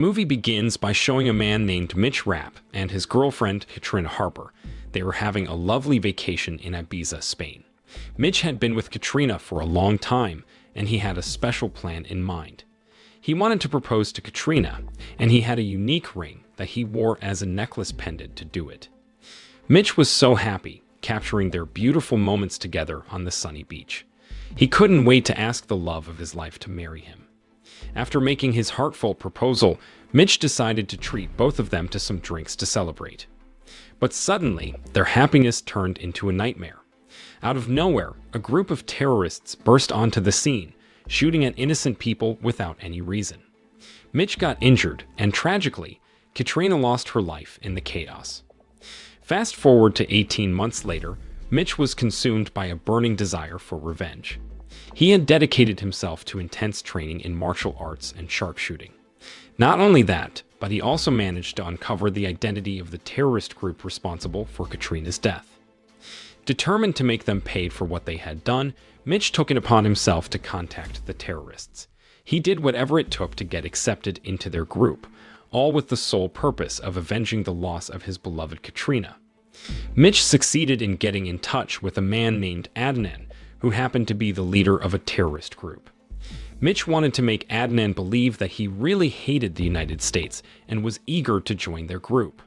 The movie begins by showing a man named Mitch Rapp and his girlfriend, Katrina Harper. They were having a lovely vacation in Ibiza, Spain. Mitch had been with Katrina for a long time, and he had a special plan in mind. He wanted to propose to Katrina, and he had a unique ring that he wore as a necklace pendant to do it. Mitch was so happy, capturing their beautiful moments together on the sunny beach. He couldn't wait to ask the love of his life to marry him. After making his heartfelt proposal, Mitch decided to treat both of them to some drinks to celebrate. But suddenly, their happiness turned into a nightmare. Out of nowhere, a group of terrorists burst onto the scene, shooting at innocent people without any reason. Mitch got injured, and tragically, Katrina lost her life in the chaos. Fast forward to 18 months later, Mitch was consumed by a burning desire for revenge. He had dedicated himself to intense training in martial arts and sharpshooting. Not only that, but he also managed to uncover the identity of the terrorist group responsible for Katrina's death. Determined to make them pay for what they had done, Mitch took it upon himself to contact the terrorists. He did whatever it took to get accepted into their group, all with the sole purpose of avenging the loss of his beloved Katrina. Mitch succeeded in getting in touch with a man named Adnan, who happened to be the leader of a terrorist group. Mitch wanted to make Adnan believe that he really hated the United States and was eager to join their group.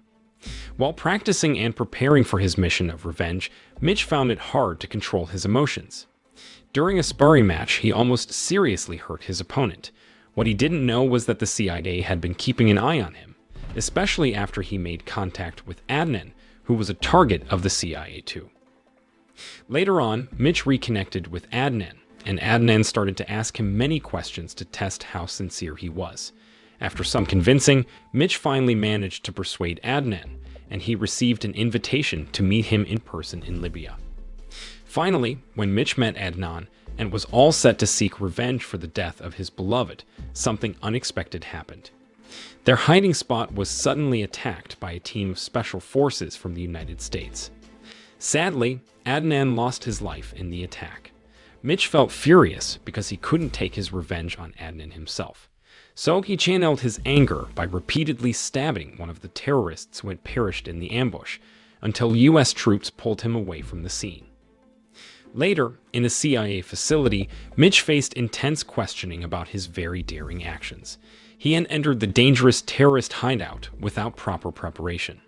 While practicing and preparing for his mission of revenge, Mitch found it hard to control his emotions. During a sparring match, he almost seriously hurt his opponent. What he didn't know was that the CIA had been keeping an eye on him, especially after he made contact with Adnan, who was a target of the CIA too. Later on, Mitch reconnected with Adnan, and Adnan started to ask him many questions to test how sincere he was. After some convincing, Mitch finally managed to persuade Adnan, and he received an invitation to meet him in person in Libya. Finally, when Mitch met Adnan and was all set to seek revenge for the death of his beloved, something unexpected happened. Their hiding spot was suddenly attacked by a team of special forces from the United States. Sadly, Adnan lost his life in the attack. Mitch felt furious because he couldn't take his revenge on Adnan himself. So he channeled his anger by repeatedly stabbing one of the terrorists who had perished in the ambush, until U.S. troops pulled him away from the scene. Later, in a CIA facility, Mitch faced intense questioning about his very daring actions. He had entered the dangerous terrorist hideout without proper preparation.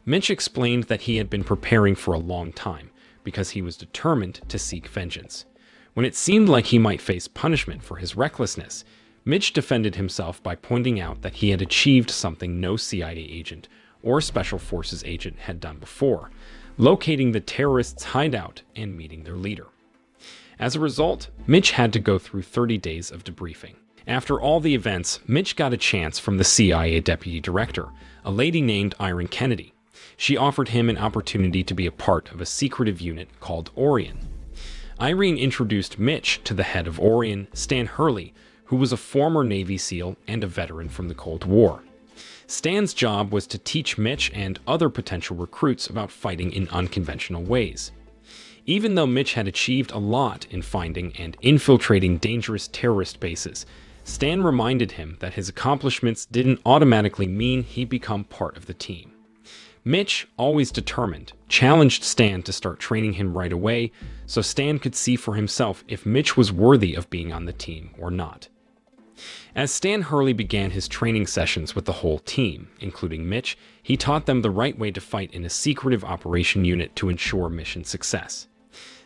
Mitch explained that he had been preparing for a long time because he was determined to seek vengeance. When it seemed like he might face punishment for his recklessness, Mitch defended himself by pointing out that he had achieved something no CIA agent or Special Forces agent had done before, locating the terrorists' hideout and meeting their leader. As a result, Mitch had to go through 30 days of debriefing. After all the events, Mitch got a chance from the CIA deputy director, a lady named Irene Kennedy. She offered him an opportunity to be a part of a secretive unit called Orion. Irene introduced Mitch to the head of Orion, Stan Hurley, who was a former Navy SEAL and a veteran from the Cold War. Stan's job was to teach Mitch and other potential recruits about fighting in unconventional ways. Even though Mitch had achieved a lot in finding and infiltrating dangerous terrorist bases, Stan reminded him that his accomplishments didn't automatically mean he'd become part of the team. Mitch, always determined, challenged Stan to start training him right away so Stan could see for himself if Mitch was worthy of being on the team or not. As Stan Hurley began his training sessions with the whole team, including Mitch, he taught them the right way to fight in a secretive operation unit to ensure mission success.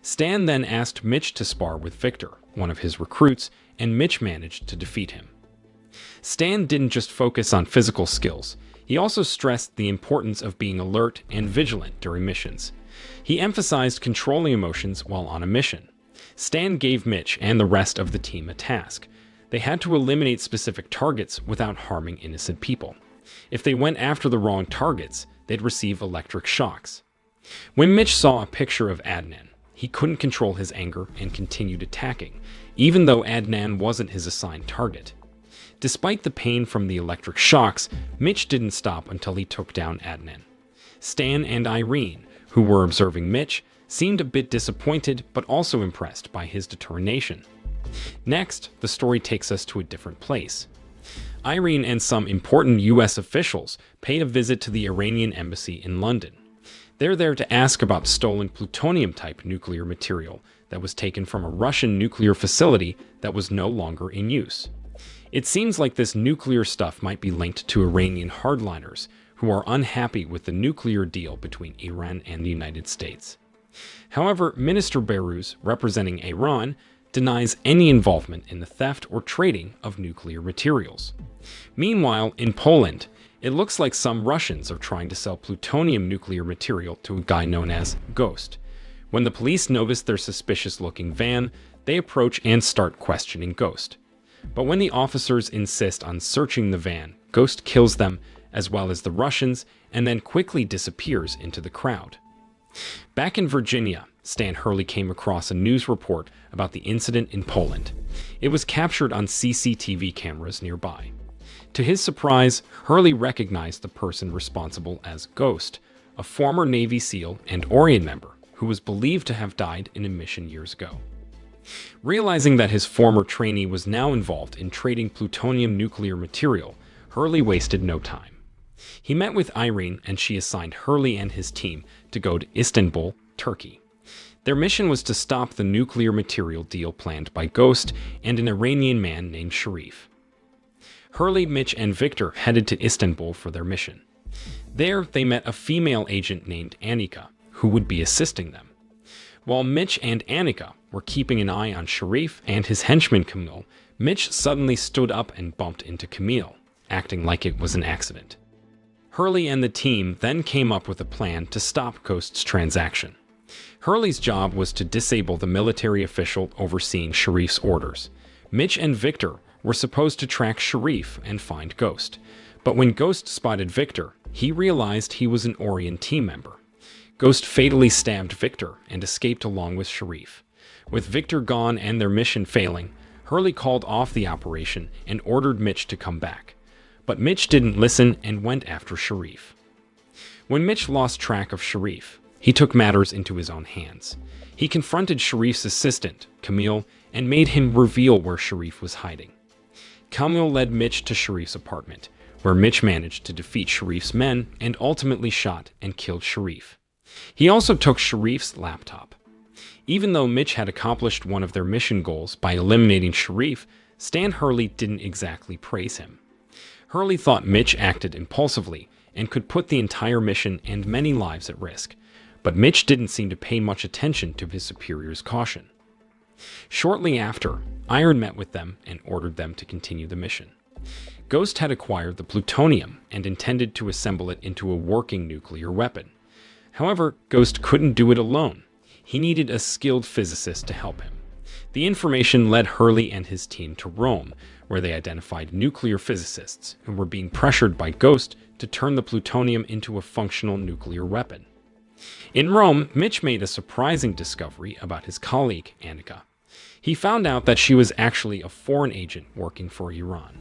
Stan then asked Mitch to spar with Victor, one of his recruits, and Mitch managed to defeat him. Stan didn't just focus on physical skills. He also stressed the importance of being alert and vigilant during missions. He emphasized controlling emotions while on a mission. Stan gave Mitch and the rest of the team a task. They had to eliminate specific targets without harming innocent people. If they went after the wrong targets, they'd receive electric shocks. When Mitch saw a picture of Adnan, he couldn't control his anger and continued attacking, even though Adnan wasn't his assigned target. Despite the pain from the electric shocks, Mitch didn't stop until he took down Adnan. Stan and Irene, who were observing Mitch, seemed a bit disappointed but also impressed by his determination. Next, the story takes us to a different place. Irene and some important U.S. officials paid a visit to the Iranian embassy in London. They're there to ask about stolen plutonium-type nuclear material that was taken from a Russian nuclear facility that was no longer in use. It seems like this nuclear stuff might be linked to Iranian hardliners who are unhappy with the nuclear deal between Iran and the United States. However, Minister Behrouz, representing Iran, denies any involvement in the theft or trading of nuclear materials. Meanwhile, in Poland, it looks like some Russians are trying to sell plutonium nuclear material to a guy known as Ghost. When the police notice their suspicious-looking van, they approach and start questioning Ghost. But when the officers insist on searching the van, Ghost kills them, as well as the Russians, and then quickly disappears into the crowd. Back in Virginia, Stan Hurley came across a news report about the incident in Poland. It was captured on CCTV cameras nearby. To his surprise, Hurley recognized the person responsible as Ghost, a former Navy SEAL and Orion member who was believed to have died in a mission years ago. Realizing that his former trainee was now involved in trading plutonium nuclear material, Hurley wasted no time. He met with Irene and she assigned Hurley and his team to go to Istanbul, Turkey. Their mission was to stop the nuclear material deal planned by Ghost and an Iranian man named Sharif. Hurley, Mitch, and Victor headed to Istanbul for their mission. There, they met a female agent named Annika, who would be assisting them. While Mitch and Annika were keeping an eye on Sharif and his henchman Camille, Mitch suddenly stood up and bumped into Camille, acting like it was an accident. Hurley and the team then came up with a plan to stop Ghost's transaction. Hurley's job was to disable the military official overseeing Sharif's orders. Mitch and Victor were supposed to track Sharif and find Ghost, but when Ghost spotted Victor, he realized he was an Orion team member. Ghost fatally stabbed Victor and escaped along with Sharif. With Victor gone and their mission failing, Hurley called off the operation and ordered Mitch to come back. But Mitch didn't listen and went after Sharif. When Mitch lost track of Sharif, he took matters into his own hands. He confronted Sharif's assistant, Camille, and made him reveal where Sharif was hiding. Camille led Mitch to Sharif's apartment, where Mitch managed to defeat Sharif's men and ultimately shot and killed Sharif. He also took Sharif's laptop. Even though Mitch had accomplished one of their mission goals by eliminating Sharif, Stan Hurley didn't exactly praise him. Hurley thought Mitch acted impulsively and could put the entire mission and many lives at risk, but Mitch didn't seem to pay much attention to his superior's caution. Shortly after, Iron met with them and ordered them to continue the mission. Ghost had acquired the plutonium and intended to assemble it into a working nuclear weapon. However, Ghost couldn't do it alone. He needed a skilled physicist to help him. The information led Hurley and his team to Rome, where they identified nuclear physicists who were being pressured by Ghost to turn the plutonium into a functional nuclear weapon. In Rome, Mitch made a surprising discovery about his colleague, Annika. He found out that she was actually a foreign agent working for Iran.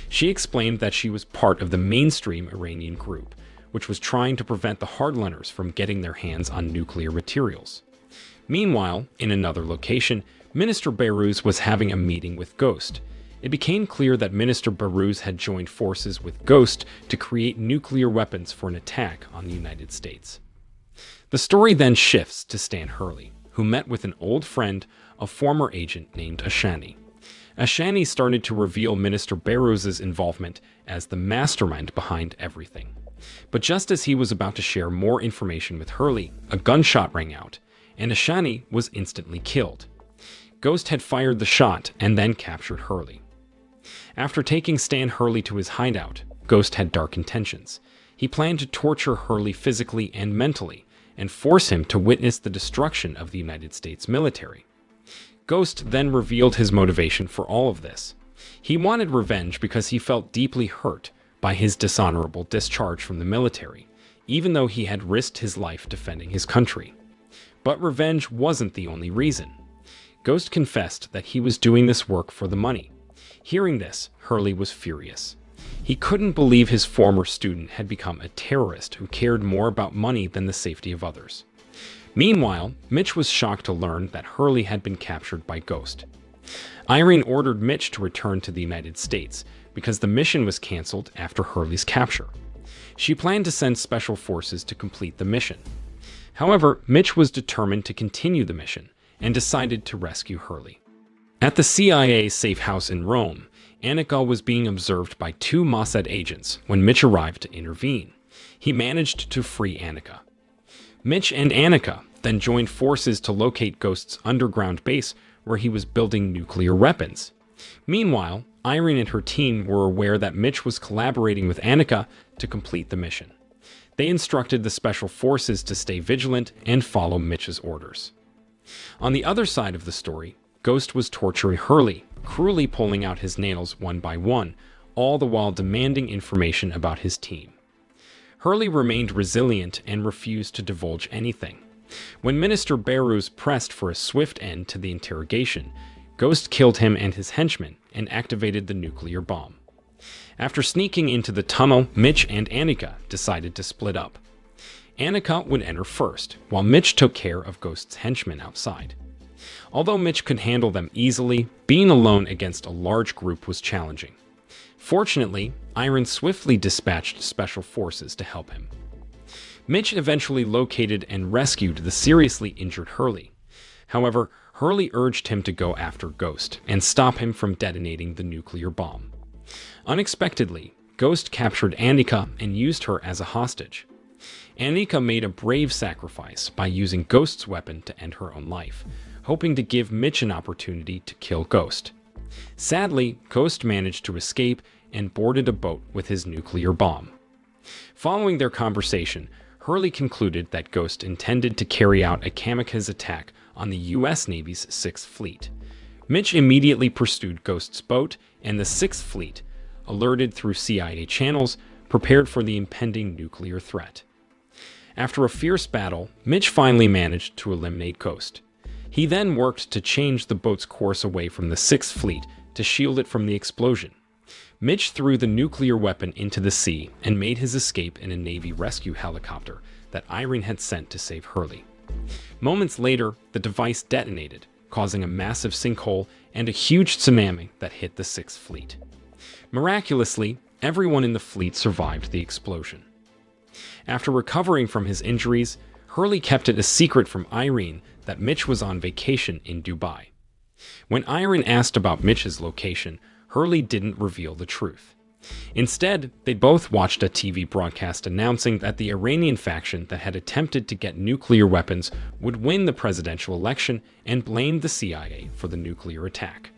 She explained that she was part of the mainstream Iranian group, which was trying to prevent the hardliners from getting their hands on nuclear materials. Meanwhile, in another location, Minister Behrouz was having a meeting with Ghost. It became clear that Minister Behrouz had joined forces with Ghost to create nuclear weapons for an attack on the United States. The story then shifts to Stan Hurley, who met with an old friend, a former agent named Ashani. Ashani started to reveal Minister Behrouz's involvement as the mastermind behind everything. But just as he was about to share more information with Hurley, a gunshot rang out, and Ashani was instantly killed. Ghost had fired the shot and then captured Hurley. After taking Stan Hurley to his hideout, Ghost had dark intentions. He planned to torture Hurley physically and mentally, and force him to witness the destruction of the United States military. Ghost then revealed his motivation for all of this. He wanted revenge because he felt deeply hurt by his dishonorable discharge from the military, even though he had risked his life defending his country. But revenge wasn't the only reason. Ghost confessed that he was doing this work for the money. Hearing this, Hurley was furious. He couldn't believe his former student had become a terrorist who cared more about money than the safety of others. Meanwhile, Mitch was shocked to learn that Hurley had been captured by Ghost. Irene ordered Mitch to return to the United States, because the mission was canceled after Hurley's capture. She planned to send special forces to complete the mission. However, Mitch was determined to continue the mission and decided to rescue Hurley. At the CIA safe house in Rome, Annika was being observed by two Mossad agents when Mitch arrived to intervene. He managed to free Annika. Mitch and Annika then joined forces to locate Ghost's underground base where he was building nuclear weapons. Meanwhile, Irene and her team were aware that Mitch was collaborating with Annika to complete the mission. They instructed the special forces to stay vigilant and follow Mitch's orders. On the other side of the story, Ghost was torturing Hurley, cruelly pulling out his nails one by one, all the while demanding information about his team. Hurley remained resilient and refused to divulge anything. When Minister Barrows pressed for a swift end to the interrogation, Ghost killed him and his henchmen and activated the nuclear bomb. After sneaking into the tunnel, Mitch and Annika decided to split up. Annika would enter first, while Mitch took care of Ghost's henchmen outside. Although Mitch could handle them easily, being alone against a large group was challenging. Fortunately, Irene swiftly dispatched special forces to help him. Mitch eventually located and rescued the seriously injured Hurley. However, Hurley urged him to go after Ghost and stop him from detonating the nuclear bomb. Unexpectedly, Ghost captured Annika and used her as a hostage. Annika made a brave sacrifice by using Ghost's weapon to end her own life, hoping to give Mitch an opportunity to kill Ghost. Sadly, Ghost managed to escape and boarded a boat with his nuclear bomb. Following their conversation, Hurley concluded that Ghost intended to carry out a kamikaze attack on the U.S. Navy's Sixth Fleet. Mitch immediately pursued Ghost's boat, and the Sixth Fleet, alerted through CIA channels, prepared for the impending nuclear threat. After a fierce battle, Mitch finally managed to eliminate Ghost. He then worked to change the boat's course away from the Sixth Fleet to shield it from the explosion. Mitch threw the nuclear weapon into the sea and made his escape in a Navy rescue helicopter that Irene had sent to save Hurley. Moments later, the device detonated, causing a massive sinkhole and a huge tsunami that hit the Sixth Fleet. Miraculously, everyone in the fleet survived the explosion. After recovering from his injuries, Hurley kept it a secret from Irene that Mitch was on vacation in Dubai. When Irene asked about Mitch's location, Hurley didn't reveal the truth. Instead, they both watched a TV broadcast announcing that the Iranian faction that had attempted to get nuclear weapons would win the presidential election and blamed the CIA for the nuclear attack.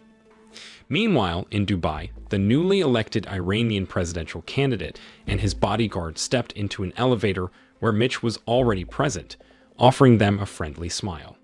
Meanwhile, in Dubai, the newly elected Iranian presidential candidate and his bodyguard stepped into an elevator where Mitch was already present, offering them a friendly smile.